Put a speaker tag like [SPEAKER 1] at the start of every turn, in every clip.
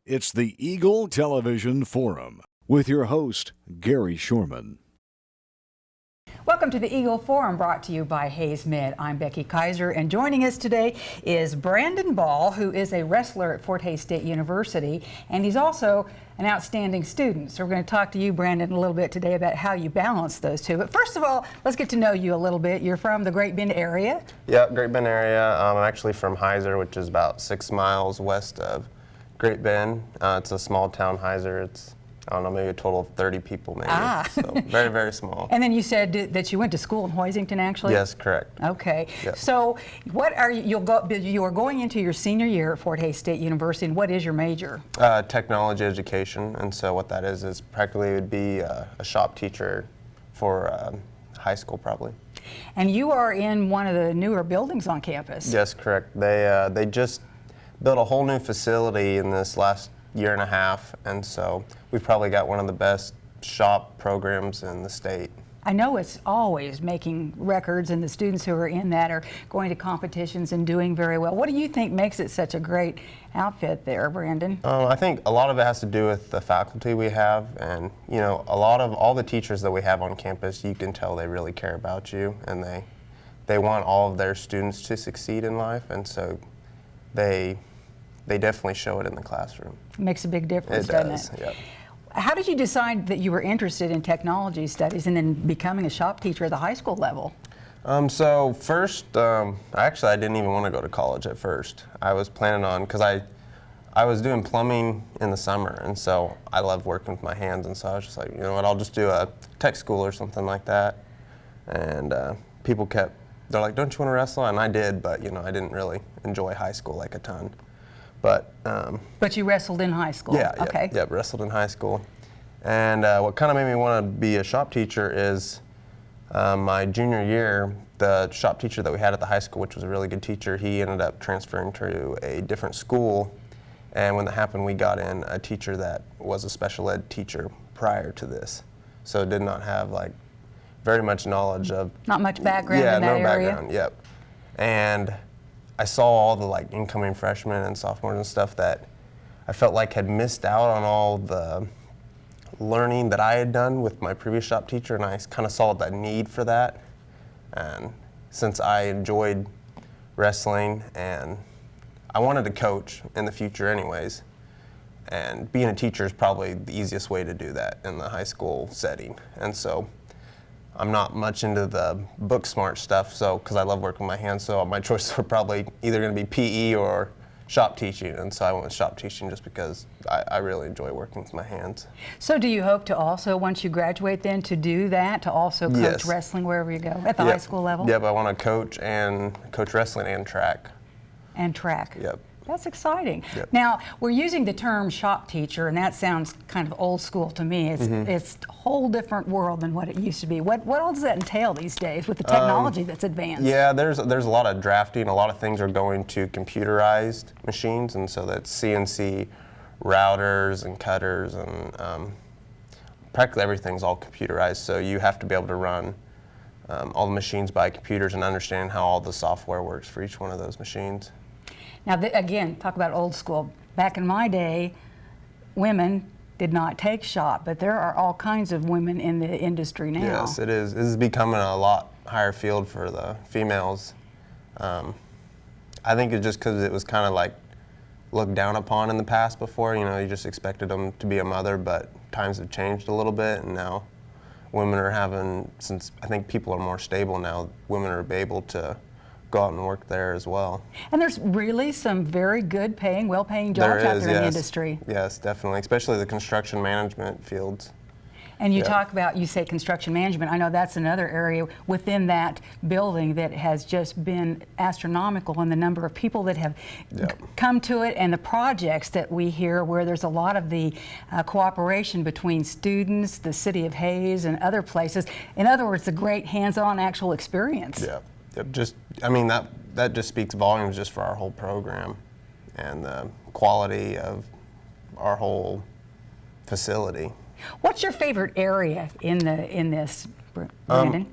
[SPEAKER 1] It's the Eagle Television Forum with your host, Gary Shorman.
[SPEAKER 2] Welcome to the Eagle Forum, brought to you by Hayes Med. I'm Becky Kaiser, and joining us today is Brandon Ball, who is a wrestler at Fort Hays State University, and he's also an outstanding student. So we're going to talk to you, Brandon, a little bit today about how you balance those two. But first of all, let's get to know you a little bit. You're from the Great Bend area?
[SPEAKER 3] Yeah, Great Bend area. I'm actually from Heiser, which is about 6 miles west of Great Bend. It's a small town, Heiser. It's, I don't know, maybe a total of 30 people, maybe. So very, very small.
[SPEAKER 2] And then you said that you went to school in Hoisington, actually?
[SPEAKER 3] Yes, correct.
[SPEAKER 2] Okay.
[SPEAKER 3] Yep.
[SPEAKER 2] So what are you, you are going into your senior year at Fort Hays State University, and what is your major?
[SPEAKER 3] Technology education, and so what that is practically would be a shop teacher for high school, probably.
[SPEAKER 2] And you are in one of the newer buildings on campus.
[SPEAKER 3] Yes, correct. They just built a whole new facility in this last year and a half, and so we've probably got one of the best shop programs in the state.
[SPEAKER 2] I know it's always making records, and the students who are in that are going to competitions and doing very well. What do you think makes it such a great outfit there, Brandon?
[SPEAKER 3] I think a lot of it has to do with the faculty we have, and you know, a lot of all the teachers that we have on campus, you can tell they really care about you, and they want all of their students to succeed in life, and so they definitely show it in the classroom.
[SPEAKER 2] It makes a big difference,
[SPEAKER 3] It
[SPEAKER 2] doesn't
[SPEAKER 3] does,
[SPEAKER 2] it?
[SPEAKER 3] yep.
[SPEAKER 2] How did you decide that you were interested in technology studies and then becoming a shop teacher at the high school level?
[SPEAKER 3] So first, actually I didn't even want to go to college at first. I was planning on, because I was doing plumbing in the summer, and so I love working with my hands, and so I was just like, you know what, I'll just do a tech school or something like that. And people they're like, don't you want to wrestle? And I did, but you know, I didn't really enjoy high school like a ton. But
[SPEAKER 2] you wrestled in high school?
[SPEAKER 3] Yeah,
[SPEAKER 2] okay.
[SPEAKER 3] Yeah, wrestled in high school. And what kind of made me want to be a shop teacher is my junior year, the shop teacher that we had at the high school, which was a really good teacher, he ended up transferring to a different school. And when that happened, we got in a teacher that was a special ed teacher prior to this. So did not have like very much knowledge of...
[SPEAKER 2] Not much background in that area?
[SPEAKER 3] Yeah, no background, yep. And I saw all the like incoming freshmen and sophomores and stuff that I felt like had missed out on all the learning that I had done with my previous shop teacher, and I kind of saw the need for that. And since I enjoyed wrestling and I wanted to coach in the future anyways, and being a teacher is probably the easiest way to do that in the high school setting. And so I'm not much into the book smart stuff, so because I love working with my hands, so my choices were probably either going to be PE or shop teaching, and so I went with shop teaching just because I really enjoy working with my hands.
[SPEAKER 2] So do you hope to also, once you graduate then, to do that, to also coach
[SPEAKER 3] Yes.
[SPEAKER 2] wrestling wherever you go, at the high school level?
[SPEAKER 3] Yep, I want to coach wrestling and track.
[SPEAKER 2] And track?
[SPEAKER 3] Yep.
[SPEAKER 2] That's exciting.
[SPEAKER 3] Yep.
[SPEAKER 2] Now, we're using the term shop teacher, and that sounds kind of old school to me. It's a whole different world than what it used to be. What all does that entail these days with the technology that's advanced?
[SPEAKER 3] Yeah, there's a lot of drafting. A lot of things are going to computerized machines, and so that's CNC routers and cutters, and practically everything's all computerized. So you have to be able to run all the machines by computers and understand how all the software works for each one of those machines.
[SPEAKER 2] Now, again, talk about old school. Back in my day, women did not take shop, but there are all kinds of women in the industry now.
[SPEAKER 3] Yes, it is. This is becoming a lot higher field for the females. I think it's just because it was kind of like looked down upon in the past before. You know, you just expected them to be a mother, but times have changed a little bit, and now women are having, since I think people are more stable now, women are able to go out and work there as well. And
[SPEAKER 2] there's really some very good paying, well-paying jobs out there in the industry.
[SPEAKER 3] Yes, definitely, especially the construction management fields.
[SPEAKER 2] And you talk about, you say construction management, I know that's another area within that building that has just been astronomical in the number of people that have come to it, and the projects that we hear where there's a lot of the cooperation between students, the city of Hays, and other places. In other words, the great hands-on actual experience.
[SPEAKER 3] Yeah. Just, I mean, that just speaks volumes just for our whole program and the quality of our whole facility.
[SPEAKER 2] What's your favorite area in this, Brandon?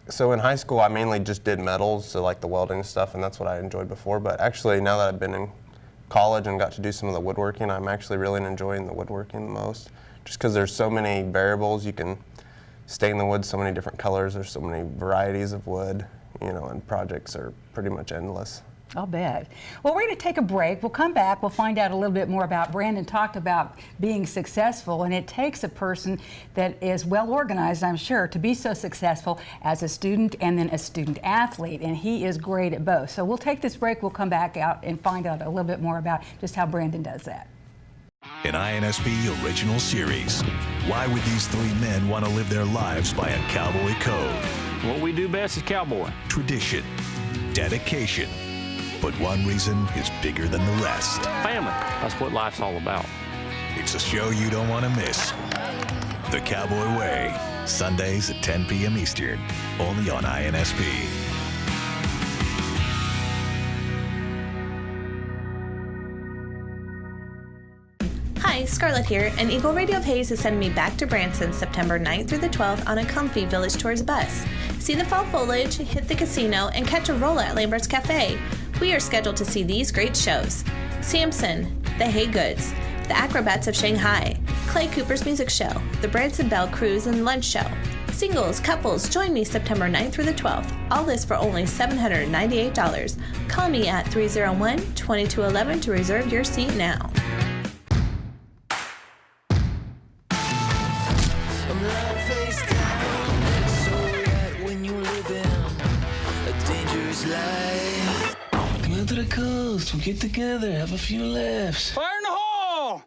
[SPEAKER 3] So in high school, I mainly just did metals, so like the welding stuff, and that's what I enjoyed before. But actually, now that I've been in college and got to do some of the woodworking, I'm actually really enjoying the woodworking the most, just because there's so many variables. You can stain the wood so many different colors, there's so many varieties of wood, you know, and projects are pretty much endless.
[SPEAKER 2] I'll bet. Well, we're going to take a break. We'll come back. We'll find out a little bit more about, Brandon talked about being successful, and it takes a person that is well organized, I'm sure, to be so successful as a student and then a student athlete, and he is great at both. So we'll take this break. We'll come back out and find out a little bit more about just how Brandon does that.
[SPEAKER 4] An INSP original series. Why would these three men want to live their lives by a cowboy code?
[SPEAKER 5] What we do best is cowboy.
[SPEAKER 4] Tradition, dedication. But one reason is bigger than the rest.
[SPEAKER 5] Family. That's what life's all about.
[SPEAKER 4] It's a show you don't want to miss. The Cowboy Way. Sundays at 10 p.m. Eastern. Only on INSP.
[SPEAKER 6] Hi, Scarlett here, and Eagle Radio of Hayes is sending me back to Branson September 9th through the 12th on a comfy Village Tours bus. See the fall foliage, hit the casino, and catch a roll at Lambert's Cafe. We are scheduled to see these great shows: Samson, The Hay Goods, The Acrobats of Shanghai, Clay Cooper's Music Show, The Branson Bell Cruise and Lunch Show. Singles, couples, join me September 9th through the 12th. All this for only $798. Call me at 301-2211 to reserve your seat now.
[SPEAKER 7] To the coast, we'll get together, have a few laughs.
[SPEAKER 5] Fire in the hole!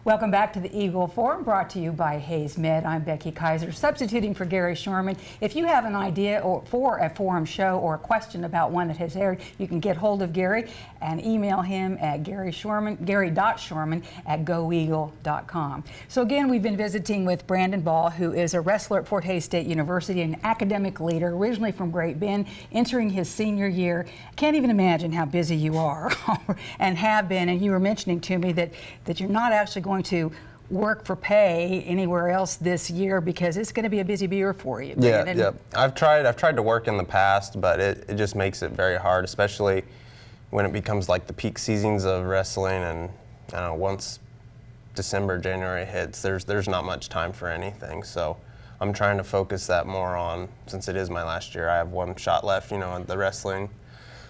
[SPEAKER 2] Welcome back to the Eagle Forum, brought to you by Hayes Med. I'm Becky Kaiser, substituting for Gary Shorman. If you have an idea for a forum show or a question about one that has aired, you can get hold of Gary and email him at gary.shorman@goeagle.com. So again, we've been visiting with Brandon Ball, who is a wrestler at Fort Hays State University, an academic leader, originally from Great Bend, entering his senior year. Can't even imagine how busy you are and have been. And you were mentioning to me that you're not actually going to work for pay anywhere else this year because it's going to be a busy year for you.
[SPEAKER 3] Yeah. I've tried to work in the past, but it just makes it very hard, especially when it becomes like the peak seasons of wrestling, and I don't know, once December, January hits, there's not much time for anything. So I'm trying to focus that more on, since it is my last year, I have one shot left, you know, at the wrestling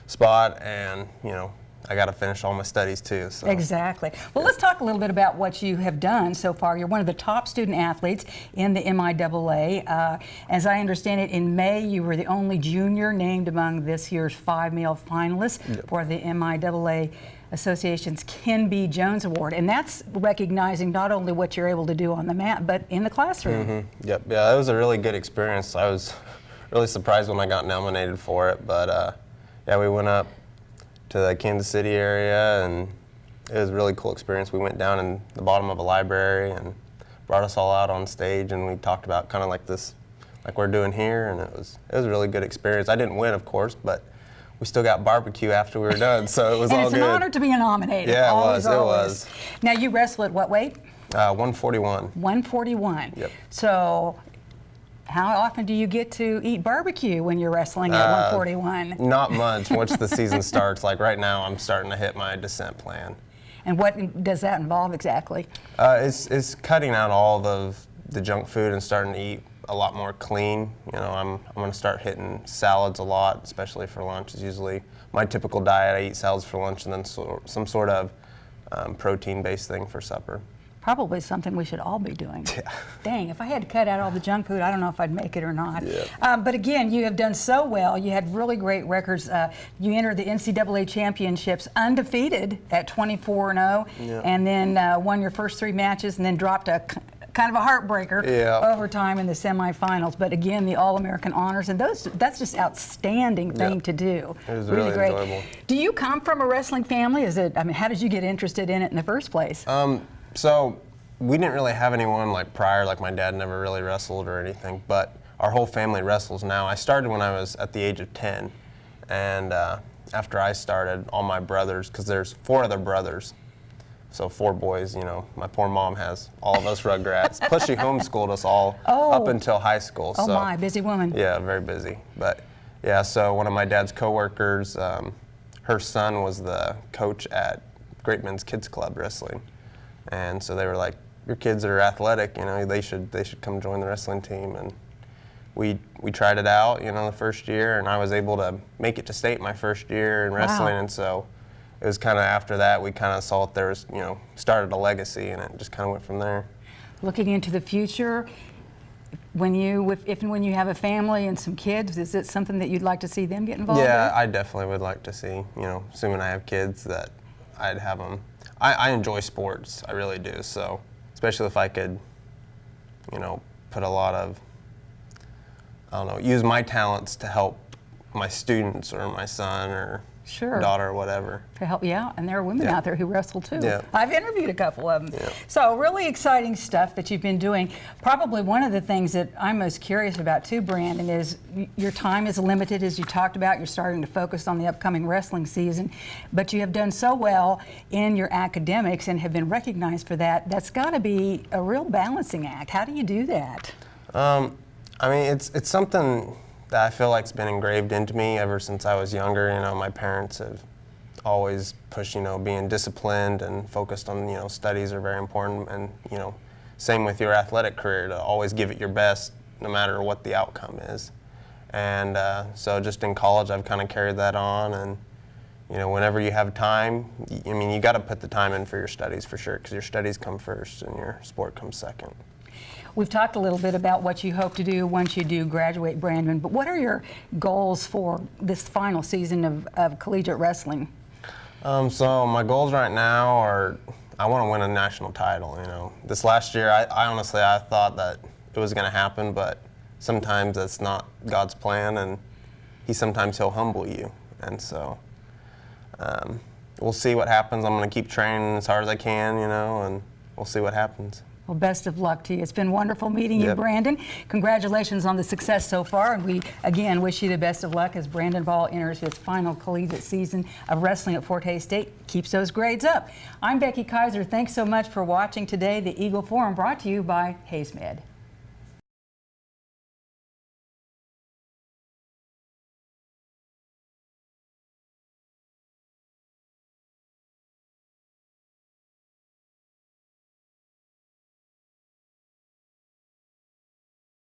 [SPEAKER 3] spot, and you know, I got to finish all my studies too. So.
[SPEAKER 2] Exactly. Well, let's talk a little bit about what you have done so far. You're one of the top student athletes in the MIAA. As I understand it, in May you were the only junior named among this year's 5 male finalists for the MIAA Association's Ken B. Jones Award, and that's recognizing not only what you're able to do on the mat, but in the classroom.
[SPEAKER 3] Mm-hmm. Yep. Yeah, it was a really good experience. I was really surprised when I got nominated for it, but yeah, we went up to the Kansas City area, and it was a really cool experience. We went down in the bottom of a library and brought us all out on stage, and we talked about kind of like this, like we're doing here, and it was a really good experience. I didn't win, of course, but we still got barbecue after we were done, so it was all good.
[SPEAKER 2] And it's an honor to be nominated.
[SPEAKER 3] Yeah,
[SPEAKER 2] always.
[SPEAKER 3] It was.
[SPEAKER 2] Now, you wrestle at what weight?
[SPEAKER 3] 141.
[SPEAKER 2] 141.
[SPEAKER 3] Yep.
[SPEAKER 2] So how often do you get to eat barbecue when you're wrestling at 141?
[SPEAKER 3] Not much. Once the season starts, like right now, I'm starting to hit my descent plan.
[SPEAKER 2] And what does that involve exactly?
[SPEAKER 3] It's cutting out all of the junk food and starting to eat a lot more clean. You know, I'm going to start hitting salads a lot, especially for lunch. Is usually my typical diet. I eat salads for lunch and then some sort of protein-based thing for supper.
[SPEAKER 2] Probably something we should all be doing.
[SPEAKER 3] Yeah.
[SPEAKER 2] Dang, if I had to cut out all the junk food, I don't know if I'd make it or not.
[SPEAKER 3] Yeah.
[SPEAKER 2] But again, you have done so well. You had really great records. You entered the NCAA championships undefeated at 24-0, and then won your first 3 matches, and then dropped a kind of a heartbreaker overtime in the semifinals. But again, the All-American honors, and that's just outstanding thing to do.
[SPEAKER 3] It was really
[SPEAKER 2] great.
[SPEAKER 3] enjoyable. Do
[SPEAKER 2] you come from a wrestling family? How did you get interested in it in the first place?
[SPEAKER 3] So we didn't really have anyone like prior, like my dad never really wrestled or anything, but our whole family wrestles now. I started when I was at the age of 10, and after I started, all my brothers, because there's 4 other brothers, So 4 boys, you know, my poor mom has all of us Rugrats. Plus she homeschooled us all up until high school.
[SPEAKER 2] Oh
[SPEAKER 3] so,
[SPEAKER 2] my, busy woman.
[SPEAKER 3] Yeah, very busy. But yeah, so one of my dad's coworkers, her son was the coach at Great Men's Kids Club Wrestling. And so they were like, your kids are athletic, you know, they should come join the wrestling team. And we tried it out, you know, the first year, and I was able to make it to state my first year in wrestling.
[SPEAKER 2] Wow.
[SPEAKER 3] And so it was kind of after that we kind of saw that there was, you know, started a legacy, and it just kind of went from there.
[SPEAKER 2] Looking into the future, when you, if and when you have a family and some kids, is it something that you'd like to see them get involved
[SPEAKER 3] Yeah,
[SPEAKER 2] in?
[SPEAKER 3] I definitely would like to see, you know, assuming I have kids, that I'd have them. I enjoy sports, I really do, so especially if I could, you know, put a lot of, I don't know, use my talents to help my students or my son or
[SPEAKER 2] Sure.
[SPEAKER 3] daughter or whatever.
[SPEAKER 2] To help you out, and there are women
[SPEAKER 3] Yeah.
[SPEAKER 2] out there who wrestle too.
[SPEAKER 3] Yeah.
[SPEAKER 2] I've interviewed a couple of them.
[SPEAKER 3] Yeah.
[SPEAKER 2] So really exciting stuff that you've been doing. Probably one of the things that I'm most curious about too, Brandon, is your time is limited, as you talked about. You're starting to focus on the upcoming wrestling season, but you have done so well in your academics and have been recognized for that. That's got to be a real balancing act. How do you do that?
[SPEAKER 3] I mean, it's something that I feel like's been engraved into me ever since I was younger. You know, my parents have always pushed, you know, being disciplined and focused on, you know, studies are very important, and, you know, same with your athletic career, to always give it your best no matter what the outcome is. And so just in college I've kind of carried that on, and, you know, whenever you have time, I mean, you got to put the time in for your studies for sure, because your studies come first and your sport comes second.
[SPEAKER 2] We've talked a little bit about what you hope to do once you do graduate, Brandon, but what are your goals for this final season of collegiate wrestling?
[SPEAKER 3] So my goals right now are, I want to win a national title, you know. This last year, I honestly, I thought that it was going to happen, but sometimes that's not God's plan, and he'll humble you. And so we'll see what happens. I'm going to keep training as hard as I can, you know, and we'll see what happens.
[SPEAKER 2] Well, best of luck to you. It's been wonderful meeting you,
[SPEAKER 3] Yep.
[SPEAKER 2] Brandon. Congratulations on the success so far, and we again wish you the best of luck as Brandon Ball enters his final collegiate season of wrestling at Fort Hays State. Keeps those grades up. I'm Becky Kaiser. Thanks so much for watching today. The Eagle Forum brought to you by Hayes Med.